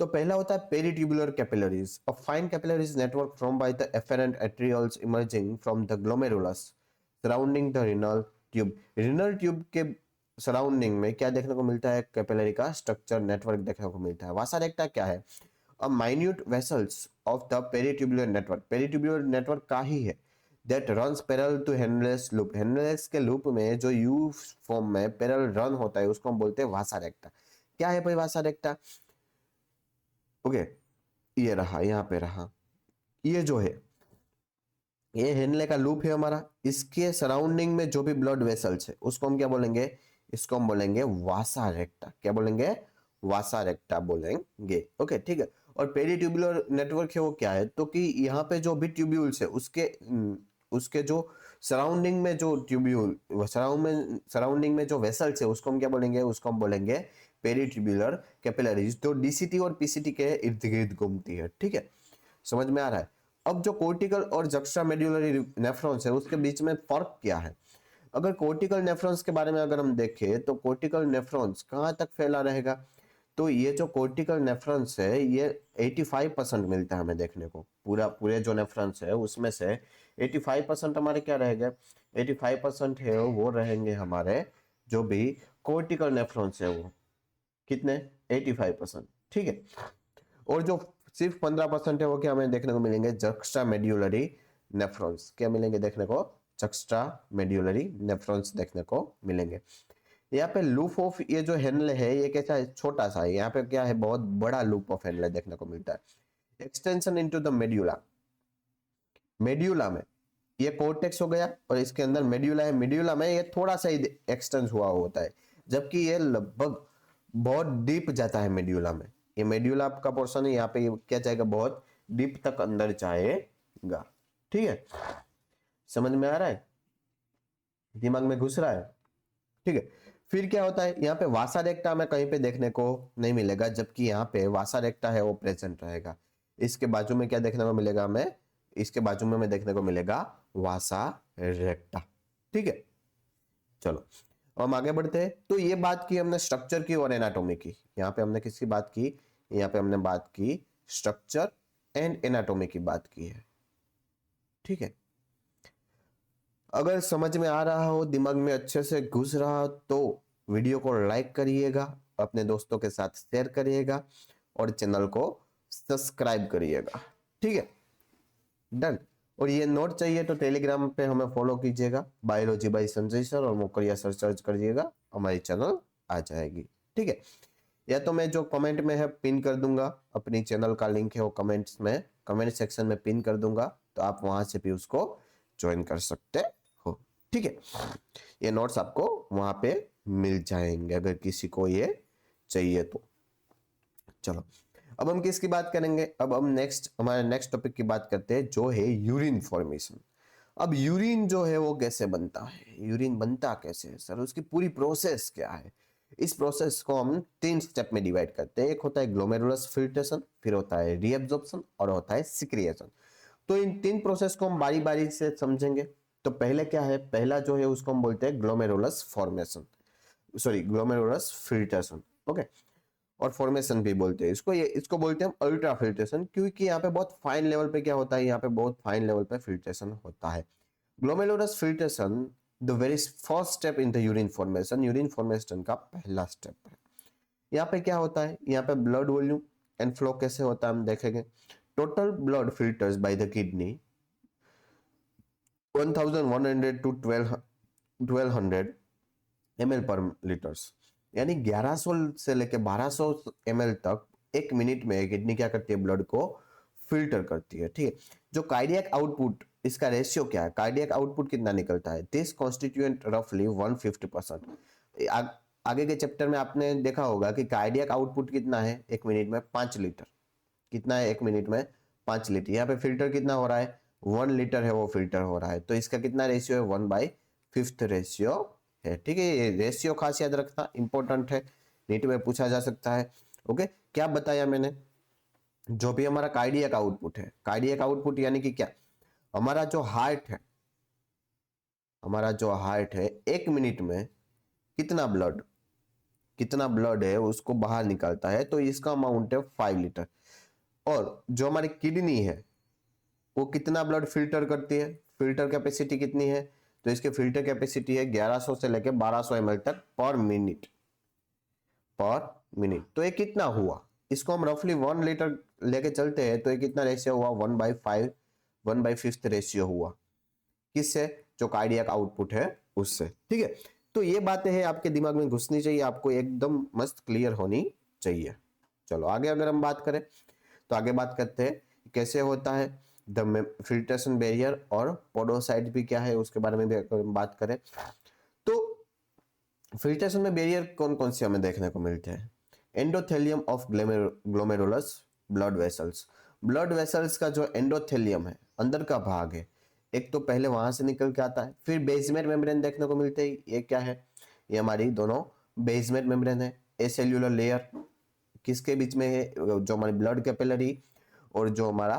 तो पहला होता है peritubular capillaries, a fine capillaries network from by the efferent arterioles emerging from the glomerulus surrounding the renal tube. Renal tube के सराउंडिंग में क्या देखने को मिलता है, कैपिलरी का स्ट्रक्चर नेटवर्क देखने को मिलता है। वासा रेक्टा क्या है, a minute vessels of the peritubular network, peritubular network का ही है, that runs parallel to Henle's loop, Henle's के लूप में जो यू फॉर्म में पैरेलल रन होता है उसको हम बोलते हैं वासा रेक्टा। क्या है भाई वासा रेक्टा, ओके, ये रहा, यहाँ पे रहा, ये जो है ये हेनले का लूप है हमारा, इसके सराउंडिंग में जो भी ब्लड वेसल्स है उसको हम क्या बोलेंगे, इसको हम बोलेंगे वासा रेक्टा। क्या बोलेंगे, वासा रेक्टा बोलेंगे। ओके ठीक है। और पेरिट्यूबुलर नेटवर्क है वो क्या है, तो कि यहाँ पे जो भी ट्यूब्यूल्स है उसके जो सराउंडिंग में जो ट्यूब्यूल सराउंडिंग में जो वेसल्स है उसको हम क्या बोलेंगे, उसको हम बोलेंगे पेरिट्यूबुलर कैपिलरीज, तो डीसीटी और पीसीटी के इर्द गिर्द घूमती है। ठीक है, समझ में आ रहा है। अब जो कोर्टिकल और जक्स्ट्रा मेड्यूलरी नेफ्रॉन्स है उसके बीच में फर्क क्या है। अगर कोर्टिकल नेफ्रॉन्स के बारे में अगर हम देखें तो कोर्टिकल नेफ्रॉन्स कहाँ तक फैला रहेगा, तो ये जो कोर्टिकल नेफ्रॉन्स है ये 85% मिलता है हमें देखने को, पूरे जो नेफ्रॉन्स है उसमें से 85% हमारे क्या रहेगा, 85% है वो रहेंगे हमारे जो भी कोर्टिकल नेफ्रॉन्स है वो कितने, 85%। ठीक है, और जो सिर्फ 15% है वो क्या हमें देखने को मिलेंगे, जक्स्ट्रा मेड्यूलरी नेफ्रॉन्स। क्या मिलेंगे देखने को, जक्स्ट्रा मेड्यूलरी नेफ्रॉन्स देखने को मिलेंगे। यहाँ पे लूप ऑफ ये जो हेनले है ये कैसा है, छोटा सा है। यहाँ पे क्या है, बहुत बड़ा लूप ऑफ हेनले देखने को मिलता है। Extension into the medulla, medulla में ये कोर्टेक्स हो गया और इसके अंदर मेड्यूला है, मेड्यूला में ये थोड़ा सा ही एक्सटेंस हुआ होता है, जबकि ये लगभग बहुत डीप जाता है मेड्यूला में। ये मेड्यूला का पोर्शन है, यहाँ पे ये क्या जाएगा, बहुत डीप तक अंदर जाएगा। ठीक है, समझ में आ रहा है, दिमाग में घुस रहा है। ठीक है, फिर क्या होता है, यहाँ पे वासा रेक्टा हमें कहीं पे देखने को नहीं मिलेगा, जबकि यहाँ पे वासा रेक्टा है वो प्रेजेंट रहेगा। इसके बाजू में क्या देखने को मिलेगा हमें, इसके बाजू में हमें देखने को मिलेगा वासा रेक्टा। ठीक है, चलो हम आगे बढ़ते हैं। तो ये बात की हमने स्ट्रक्चर की और एनाटॉमी की। यहाँ पे हमने किसकी बात की, यहाँ पे हमने बात की स्ट्रक्चर एंड एनाटॉमी की बात की है। ठीक है, अगर समझ में आ रहा हो, दिमाग में अच्छे से घुस रहा हो, तो वीडियो को लाइक करिएगा, अपने दोस्तों के साथ शेयर करिएगा और चैनल को सब्सक्राइब करिएगा। ठीक है, डन। और ये नोट चाहिए तो टेलीग्राम पे हमें फॉलो कीजिएगा, बायोलॉजी बाय संजय सर और मोकरिया सर सर्च करिएगा, हमारी चैनल आ जाएगी। ठीक है, या तो मैं जो कमेंट में है पिन कर दूंगा, अपनी चैनल का लिंक है वो कमेंट्स में, कमेंट सेक्शन में पिन कर दूंगा, तो आप वहां से भी उसको ज्वाइन कर सकते हो। ठीक है, ये नोट्स आपको वहां पे मिल जाएंगे अगर किसी को ये चाहिए तो। चलो अब हम किसकी बात करेंगे, अब हम हमारे नेक्स्ट टॉपिक की बात करते हैं जो है यूरिन फॉर्मेशन। अब यूरिन जो है वो कैसे बनता है, यूरिन बनता कैसे है सर, उसकी पूरी प्रोसेस क्या है। इस प्रोसेस को हम 3 स्टेप में डिवाइड करते हैं। एक होता है ग्लोमेरुलस फिल्ट्रेशन, फिर होता है रीअब्जॉर्प्शन और होता है सिक्रिएशन। तो इन 3 प्रोसेस को हम बारी बारी से समझेंगे। तो पहले क्या है, पहला जो है उसको हम बोलते हैं glomerulus formation, sorry glomerulus filtration. Okay, और फॉर्मेशन भी बोलते हैं इसको, ये इसको बोलते हैं हम अल्ट्रा फिल्ट्रेशन, क्योंकि यहाँ पे बहुत फाइन लेवल पे क्या होता है, यहाँ पे बहुत फाइन लेवल पे फिल्ट्रेशन होता है। Glomerulus filtration the very first step in the urine formation, urine formation का पहला स्टेप है। यहाँ पे क्या होता है, यहाँ पे ब्लड वॉल्यूम एंड फ्लो कैसे होता है हम देखेंगे। Total blood filters by the kidney 1100 to 1200 ml per litres, यानी 1100 से लेके 1200 ml तक एक मिनट में किडनी क्या करती है, ब्लड को फिल्टर करती है। ठीक है, जो कार्डियक आउटपुट, इसका रेशियो क्या है, कार्डियक आउटपुट कितना निकलता है, दिस कॉन्स्टिट्यूएंट रफली 150%। आगे के चैप्टर में आपने देखा होगा कि कार्डियक आउटपुट कितना है एक मिनट में, 5 लीटर। कितना है एक मिनट में, 5 लीटर। यहाँ पे फिल्टर कितना हो रहा है, 1 लीटर है वो फिल्टर हो रहा है, तो इसका कितना रेशियो है, 1/5 रेशियो है। ठीक है, ये रेशियो खास याद रखना, इंपॉर्टेंट है, नीट में पूछा जा सकता है। ओके, क्या बताया मैंने, जो भी हमारा कार्डियक आउटपुट है, कार्डियक आउटपुट यानी कि क्या, हमारा जो हार्ट है, हमारा जो हार्ट है एक मिनट में कितना ब्लड है उसको बाहर निकालता है, तो इसका अमाउंट है 5 लीटर। और जो हमारी किडनी है वो कितना ब्लड फिल्टर करती है, फिल्टर कैपेसिटी कितनी है, तो इसके फिल्टर कैपेसिटी है 1100 से लेके 1200 ml तक पर मिनट। तो ये कितना हुआ, इसको हम रफली 1 लीटर लेके चलते हैं, तो ये कितना रेशियो हुआ, 1/5 रेशियो हुआ, किससे, जो कार्डियक आउटपुट है उससे। ठीक है, तो ये बातें हैं आपके दिमाग में घुसनी चाहिए, आपको एकदम मस्त क्लियर होनी चाहिए। चलो आगे अगर हम बात करें, तो आगे बात करते हैं कैसे होता है द फिल्ट्रेशन बैरियर और पोडोसाइट भी क्या है उसके बारे में भी अगर हम बात करें तो फिल्ट्रेशन में बैरियर कौन कौन से हमें देखने को मिलते हैं। Endothelium of glomerulus blood vessels. Blood vessels का जो एंडोथेलियम है अंदर का भाग है, एक तो पहले वहां से निकल के आता है, फिर बेसमेंट मेम्ब्रेन देखने को मिलते हैं। ये क्या है, ये हमारी दोनों बेसमेंट मेम्ब्रेन है। एसेल्यूलर लेयर किसके बीच में है, जो हमारी ब्लड कैपिलरी और जो हमारा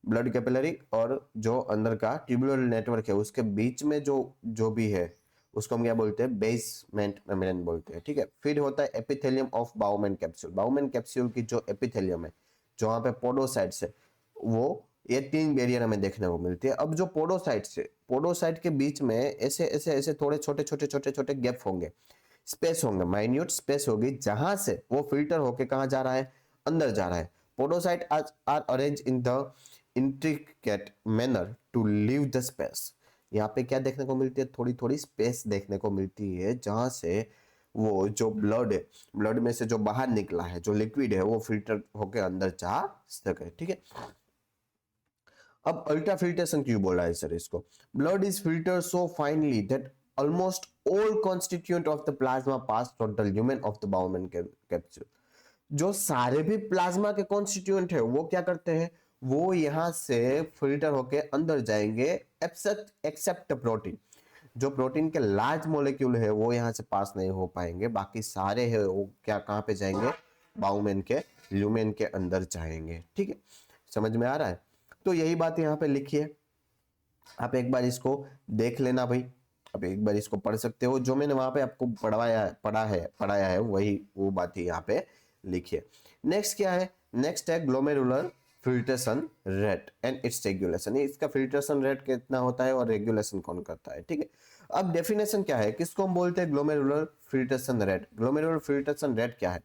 ब्लड कैपिलरी और जो अंदर का ट्यूबुलर नेटवर्क है उसके बीच में जो जो भी है उसको हम क्या बोलते हैं, बेसमेंट मेम्ब्रेन बोलते हैं। ठीक है, फिर होता है epithelium of bowmen capsule. Bowmen capsule की जो एपिथेलियम है, जो वहां पे पोडोसाइट्स है, वो ये तीन बैरियर हमें देखने को मिलती है। अब जो पोडोसाइट्स है, पोडोसाइट के बीच में ऐसे ऐसे ऐसे थोड़े छोटे छोटे छोटे छोटे गैप होंगे, स्पेस होंगे, माइन्यूट स्पेस होगी, जहां से वो फिल्टर होके कहां जा रहा है, अंदर जा रहा है। Podocyte are arrange in the intricate manner to leave the space. यहाँ पे क्या देखने को मिलती है, थोड़ी थोड़ी स्पेस देखने को मिलती है जहां से वो जो ब्लड है, ब्लड में से जो बाहर निकला है जो लिक्विड है वो फिल्टर होके अंदर जा सके। ठीक है, अब अल्ट्रा फिल्ट्रेशन क्यों बोला है सर इसको। Blood is filter so finally that almost all constituent of the plasma pass through the lumen of the bowmen capsule. जो सारे भी प्लाज्मा के कॉन्स्टिट्यूएंट है वो क्या करते हैं, वो यहां से फिल्टर होके अंदर जाएंगे, एक्सेप्ट प्रोटीन। जो प्रोटीन के लार्ज मॉलिक्यूल है वो यहां से पास नहीं हो पाएंगे, बाकी सारे है वो क्या कहां पे जाएंगे, बाउमेन के ल्यूमेन के अंदर जाएंगे। ठीक है, समझ में आ रहा है। तो यही बात यहाँ पे लिखी है, आप एक बार इसको देख लेना भाई, आप एक बार इसको पढ़ सकते हो। जो मैंने वहां पे आपको पढ़ाया है वही वो बात ही यहाँ पे लिखी है। नेक्स्ट क्या है, नेक्स्ट है glomerular filtration rate and it's regulation. इसका फिल्ट्रेशन रेट कितना होता है और रेगुलेशन कौन करता है। ठीक है, अब डेफिनेशन क्या है, किसको हम बोलते हैं glomerular filtration rate. Glomerular filtration rate क्या है,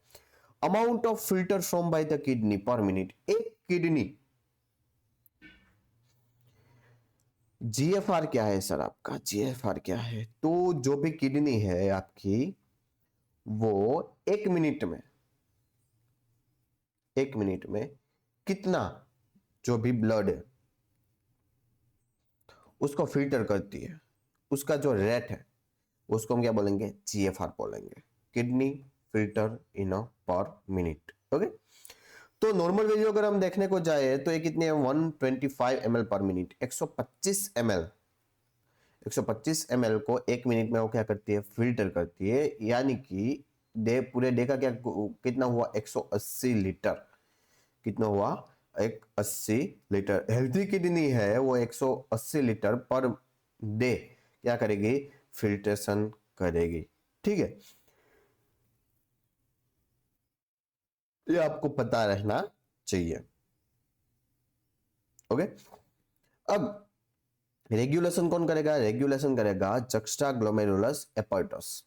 amount of filter from by the kidney पर मिनट। एक किडनी, जीएफआर क्या है सर आपका, जीएफआर क्या है, तो जो भी किडनी है आपकी वो एक मिनट में, एक मिनट में कितना जो भी ब्लड है उसको फिल्टर करती है, उसका जो रेट है उसको हम क्या बोलेंगे, जीएफआर बोलेंगे, किडनी फिल्टर इन अ पर मिनट। ओके, तो नॉर्मल वैल्यू अगर हम देखने को जाए तो ये कितनी है, 125 ml पर मिनट। 125 ml 125 ml को एक मिनट में वो क्या करती है, फिल्टर करती है। यानी कि पूरे डे का क्या कितना हुआ, 180 लीटर। कितना हुआ, एक 80 लीटर। हेल्थी किडनी है वो 180 लीटर पर डे क्या करेगी, फिल्ट्रेशन करेगी। ठीक है, ये आपको पता रहना चाहिए। ओके, अब रेगुलेशन कौन करेगा, रेगुलेशन करेगा जक्स्टा ग्लोमेरुलस एपर्टस।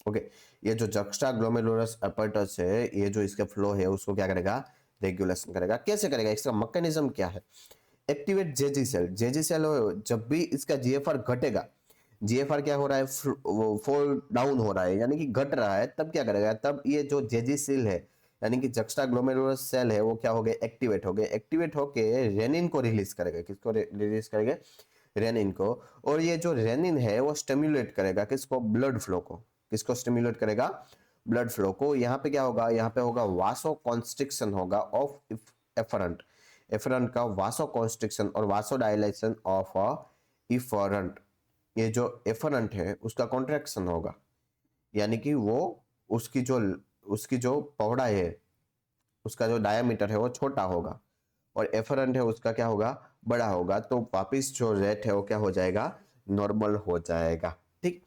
ओके, ये जो जक्स्टा ग्लोमेरुलस एपर्टस है, ये जो इसका फ्लो है उसको क्या करेगा, रेगुलेशन करेगा। कैसे करेगा, इसका मैकेनिज्म क्या है, activate JG cell. JG cell जब भी इसका जीएफआर घटेगा, जीएफआर क्या हो रहा है, फॉल डाउन हो रहा है यानी कि घट रहा है, तब क्या करेगा, तब ये जो जेजी सेल है यानी कि जक्स्टा ग्लोमेरुलस सेल है वो क्या हो गए, एक्टिवेट हो गए। एक्टिवेट होके रेनिन को रिलीज करेगा, किसको रिलीज करेगा, रेनिन को। और ये जो रेनिन है वो स्टिमुलेट करेगा किसको, ब्लड फ्लो को। किसको स्टिमुलेट करेगा, ब्लड फ्लो को। यहाँ पे क्या होगा, यहाँ पे होगा वासो कॉन्स्ट्रिक्शन होगा ऑफ एफरंट। एफरंट का वासो कॉन्स्ट्रिक्शन और वासो डायलेशन ऑफ इफरंट। ये जो एफरंट है उसका कॉन्ट्रैक्शन होगा, यानी कि वो उसकी जो पौड़ाई है, उसका जो डायमीटर है वो छोटा होगा, और एफरंट है उसका क्या होगा, बड़ा होगा। तो वापिस जो रेट है वो क्या हो जाएगा, नॉर्मल हो जाएगा। ठीक,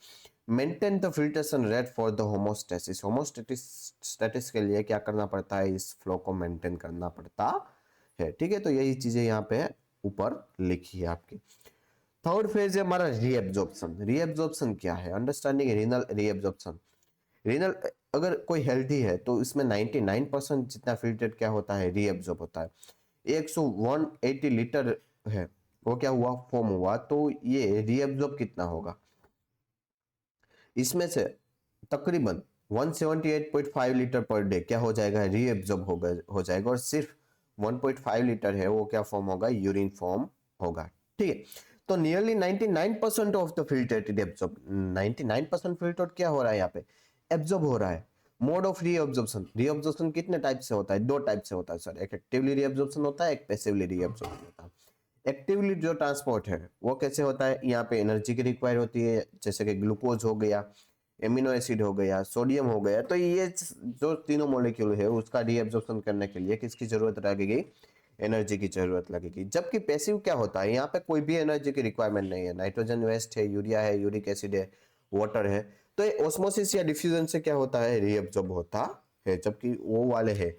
maintain the filtration rate for the homeostasis. Homeostasis के लिए क्या करना पड़ता है, इस फ्लो को मेंटेन करना पड़ता है। ठीक है, तो यही चीजें यहाँ पे ऊपर लिखी है आपकी। थर्ड फेज है हमारा रीएब्जॉर्प्शन। रीएब्जॉर्प्शन क्या है, अंडरस्टैंडिंग रीनल रीएब्जॉर्प्शन। रीनल अगर कोई हेल्दी है तो इसमें 99% जितना फिल्ट्रेट क्या होता है, रीएब्जॉर्ब होता है। 180 लीटर है वो क्या हुआ, फॉर्म हुआ, तो ये रीएब्जॉर्ब कितना होगा, इसमें से तकरीबन 178.5 लीटर पर डे क्या हो जाएगा, रीएब्जॉर्ब हो जाएगा। और सिर्फ 1.5 लीटर है वो क्या फॉर्म होगा, यूरिन फॉर्म होगा। ठीक है, तो nearly 99% of the filtrated absorb, 99% filtrate क्या हो रहा है यहाँ पे, एब्जॉर्ब हो रहा है। मोड ऑफ रीअब्जॉर्प्शन, रीअब्जॉर्प्शन कितने टाइप से होता है, दो टाइप से होता है सर, एक एक्टिवली रीअब्जॉर्प्शन होता है, एक पैसिवली रीअब्जॉर्प्शन होता है। एक्टिवली जो ट्रांसपोर्ट है वो कैसे होता है, यहाँ पे एनर्जी की रिक्वायर होती है, जैसे कि ग्लूकोज हो गया, एमिनो एसिड हो गया, सोडियम हो गया, तो ये जो तीनों मॉलिक्यूल है उसका रीअब्जॉर्प्शन करने के लिए किसकी जरूरत लगेगी, एनर्जी की जरूरत लगेगी। जबकि पैसिव क्या होता है, यहाँ पे कोई भी एनर्जी की रिक्वायरमेंट नहीं है, नाइट्रोजन वेस्ट है, यूरिया है, यूरिक एसिड है, वाटर है, तो ये ऑस्मोसिस या डिफ्यूजन से क्या होता है, रीअब्जॉर्ब होता है। जबकि वो वाले है,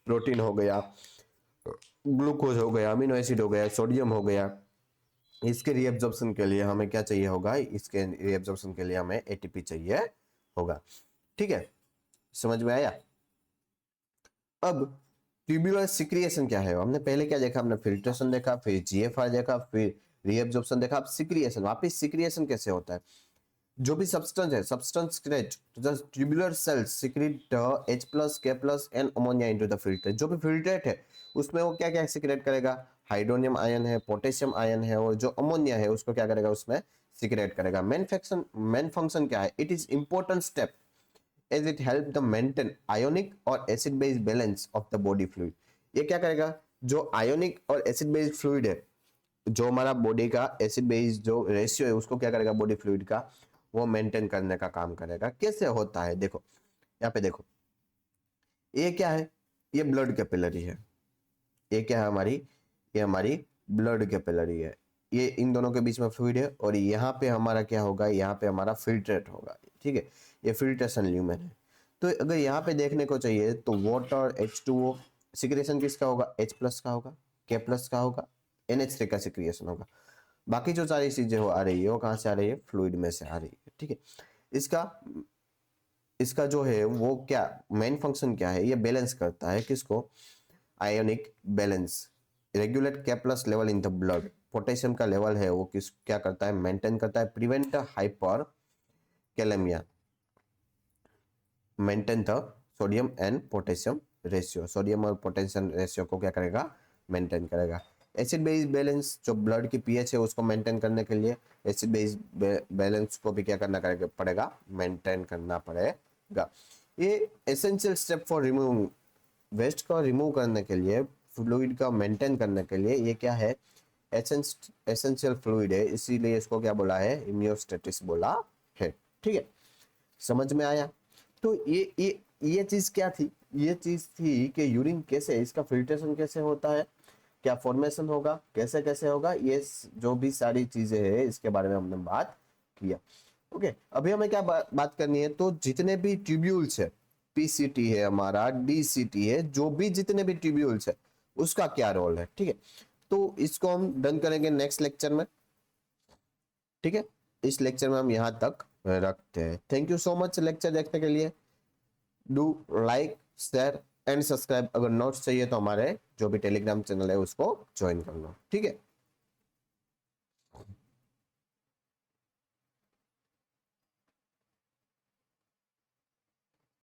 प्रोटीन हो गया, ग्लूकोज हो गया, अमीनो एसिड हो गया, सोडियम हो गया, इसके रीअब्जॉर्प्शन के लिए हमें क्या चाहिए होगा, इसके रीअब्जॉर्प्शन के लिए हमें एटीपी चाहिए होगा। ठीक है, समझ में आया। अब ट्यूब्यूलर सिक्रिएशन क्या है, हमने पहले क्या देखा, हमने फिल्ट्रेशन देखा, फिर जीएफआर देखा, फिर रीअब्जॉर्प्शन देखा, अब सिक्रिएशन, वापस सिक्रिएशन कैसे होता है। जो भी सब्सटेंस है, substance create the tubular cells secret H plus K plus and ammonia into the filtrate. जो भी फिल्ट्रेट है उसमें वो क्या क्या सीक्रेट करेगा, हाइड्रोनियम आयन है, पोटेशियम आयन है, और जो अमोनिया है उसको क्या करेगा, उसमें सीक्रेट करेगा। मेन फंक्शन क्या है, it is important step as it help the maintain ionic और acid base balance of the body fluid. ये क्या करेगा, जो आयोनिक और एसिड बेस फ्लूइड है, जो हमारा बॉडी का एसिड बेस जो रेशियो है उसको क्या करेगा, बॉडी फ्लूइड का, वो मेंटेन करने का काम करेगा। कैसे होता है, देखो यहाँ पे देखो, ये क्या है, ये ब्लड कैपिलरी है, ये क्या है हमारी, ये हमारी ब्लड कैपिलरी है, ये इन दोनों के बीच में फ्लूइड है, और यहाँ पे हमारा क्या होगा, यहाँ पे हमारा फिल्ट्रेट होगा। ठीक है, ये फिल्ट्रेशन ल्यूमेन है। तो अगर यहाँ पे देखने को चाहिए तो वाटर H2O सिक्रेशन किसका होगा, H प्लस का होगा, K प्लस का होगा, NH3 का सिक्रिएशन होगा। बाकी जो सारी चीजें हो आ रही है वो कहाँ से आ रही है, फ्लूइड में से आ रही है। ठीक है, इसका इसका जो है वो क्या मेन फंक्शन क्या है, ये बैलेंस करता है किसको, ionic balance, regulate K plus level in the blood, potassium का लेवल है वो किस क्या करता है, मेंटेन करता है, prevent hyper kalaemia, maintain the sodium and potassium ratio, sodium और पोटेशियम रेशियो को क्या करेगा, मेंटेन करेगा। एसिड बेस बैलेंस, जो ब्लड की पीएच है उसको मेंटेन करने के लिए एसिड बेस बैलेंस को भी क्या करना पड़ेगा, मेंटेन करना पड़ेगा। ये essential step for removing waste का रिमूव करने के लिए, फ्लूइड का मेंटेन करने के लिए, ये क्या है, एसेंशियल फ्लूइड है, इसीलिए इसको क्या बोला है, इम्नियोस्टेटिस बोला है। ठीक है, समझ में आया। तो ये चीज क्या थी, ये चीज थी कि यूरिन कैसे, इसका फिल्ट्रेशन कैसे होता है, क्या फॉर्मेशन होगा, कैसे कैसे होगा, ये जो भी सारी चीजें हैं इसके बारे में हमने बात किया। ओके, अभी हमें क्या बात करनी है, तो जितने भी ट्यूब्यूल्स है, पीसीटी है हमारा, डीसीटी है, जो भी जितने भी ट्यूब्यूल्स है उसका क्या रोल है। ठीक है, तो इसको हम डन करेंगे नेक्स्ट लेक्चर में। ठीक है, इस लेक्चर में हम यहाँ तक रखते हैं। Thank you so much lecture देखने के लिए। Do like, share and subscribe. अगर नोट्स चाहिए तो हमारे जो भी टेलीग्राम चैनल है उसको ज्वाइन कर लो। ठीक है।